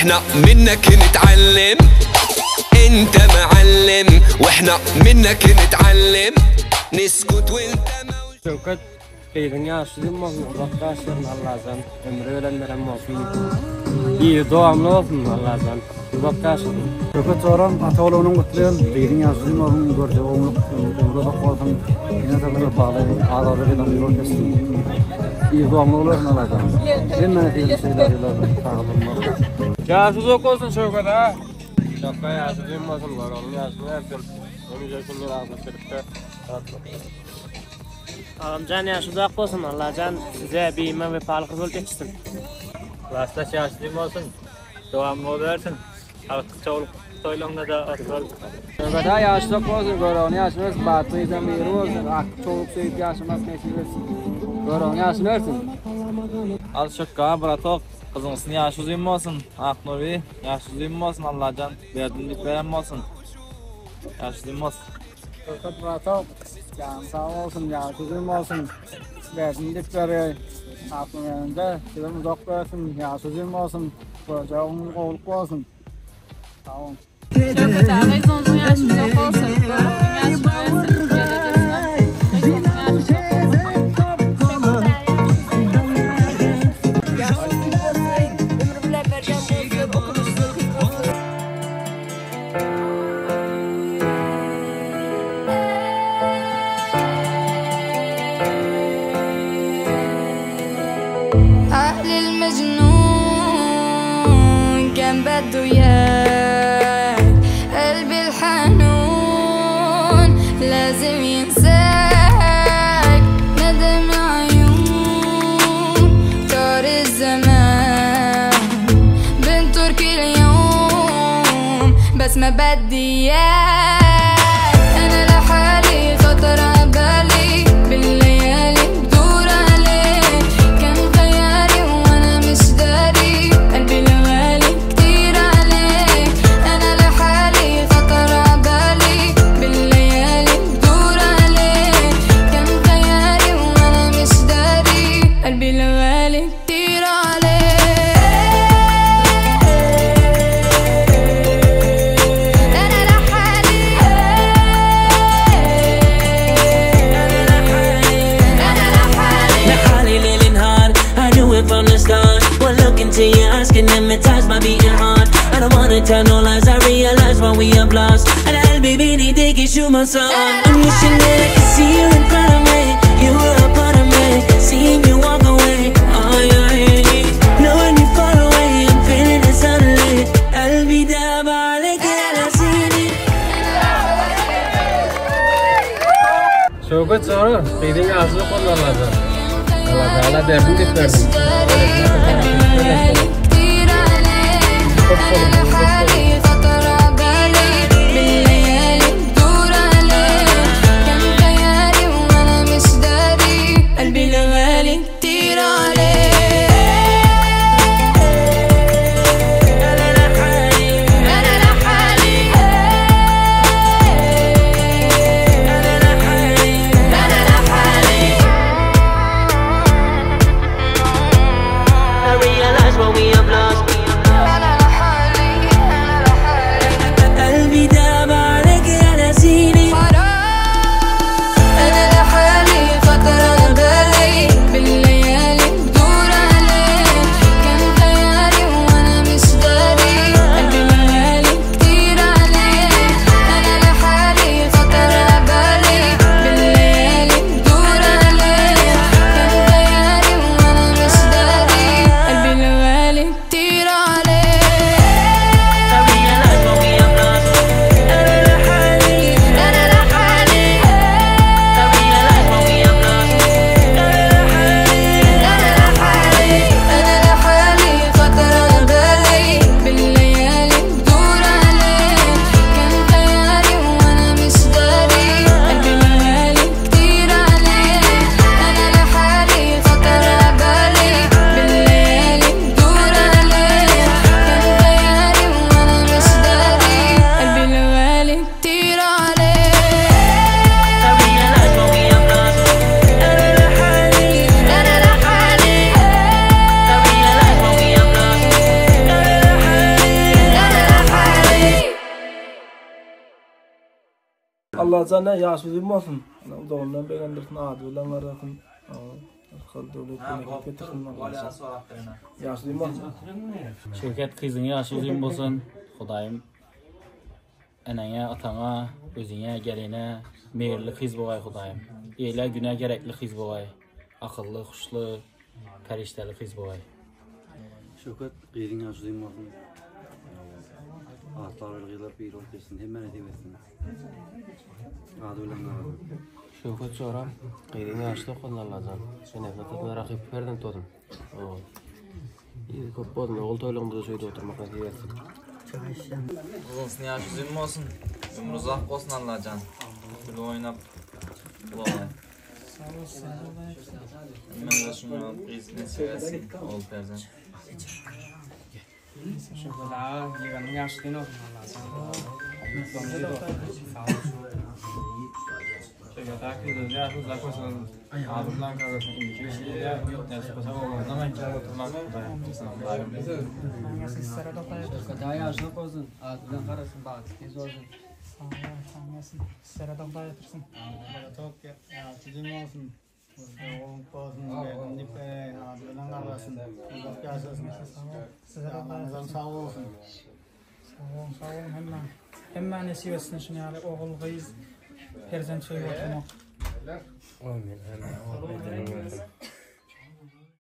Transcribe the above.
واحنا منك نتعلم. انت معلم واحنا منك نتعلم. نسكت وانت شوكت قيدنيا شديم وضغطاش الله زن امريلا نرم وفي يدوم لوفن الله زن وضغطاش شوكت صورم أطولون قتلين قيدنيا شديم وهم قرجوهم وضغطاهم هنا تقدر بالي على رجل من الكسر يدوم لوفن الله زن لما في السيدة إلى تعلم يا سوزوك olsun şokat ha. Şapka ya şudayım olsun var onun yaşını ersin. Onu gökünü razı sürüp Amcan ya şudak olsun Allah can size bir iman ve pahalı ol geçsin. Rasta şaşlıyım olsun. Devamlı olarsın. Artık çoğuluk toylonda da atıl. Şokat ha yaşlık olsun görün yaşınız batıyızdan bir olsun. Artık çoğuluk söyleyip yaşamaz neşilirsin. Görün yaşını ersin. Al şokka bıratok. Kızımsın yaşlıyım olsun. Aknuri yaşlıyım olsun Allah can. Verdinlik veren olsun. Yaşlıyım olsun. Şokat bıratok. Can sağ olsun, yaşlıyım olsun. Verdinlik veriyor. Aklım yanında. Sizin uzak versin. Yaşlıyım olsun. Çocuğun oğluk olsun. Tamam. Şokat ağabey zonzun yaşlıyım olsun. Yaşlı versin. عقلي المجنون كان بده اياك قلبي الحنون لازم ينساك ندم عيون طار الزمان بنطر كل يوم بس ما بدي اياك انا لحالي خطر عبالي بالليالي بدور عليك كان خيالي وانا مش داري قلبي الغالي كتير عليك انا لحالي خطر عبالي بالليالي بدور عليك كان خيالي وانا مش داري قلبي الغالي كتير عليك from the start. One look into your eyes can hypnotize my beating heart. I don't wanna tell no lies, I realize what we have lost. And I'll be really digging through my song. I'm wishing that I could see you in front of me. You were a part of me, seeing you walk away. Oh yeah, knowing you far away, I'm feeling it suddenly. I'll be there by the girl I seen it. Şokat sonra qeydin yaşlı qo'llanadi. Allah Taala derdini berdi. What we have lost. Allah sana yaşlıyım olsun. Doğumdan beğendirsin adı olan arasın. Kıl devletine getirsin Allah. Yaşlıyım olsun. Şevket kızın yaşı uzun bolsun. Xudayım eneye, atana, özüne, geline meyirli kız bolay Xudayım. Elə günə gərəkli kız bolay. Akıllı, xuşlu, pəriştəli kız bolay. Şevket kızın yaşı uzun olsun. Atlar yıllar bir ol kesin hemen edebilsin. Adı olan arasın. Şevket Çoram, kıyırın yaşlı kullanılacağım. Sen evlatına rakip verdim tutun. İyi köp oldu. Oğul toylığımda şöyle oturmak nasip Uzun yaş üzüm olsun. Ömrü uzak olsun Allah'can. Böyle oynap bulalım. Ben de şunu alıp kızını seversin. Oğul perzen. Şokola yiganın yaşlıyın olsun Allah'can. Şöyle kıyırın yaş uzak olsun. Ağzımdan kalmasın. Yaşı kısa olmadan ama içeri oturmak Kadar yaşlı olsun, ağzından karasın, bazı kez olsun. Sıradan da yatırsın. Çok sizin olsun. Oğlum olsun, beğendik ağzından karasın. Uzak yaşasın. Sıradan sağ olsun. Sağ olun hemen esiyorsun şimdi yani oğul kız perzent şey oturmak. Amin.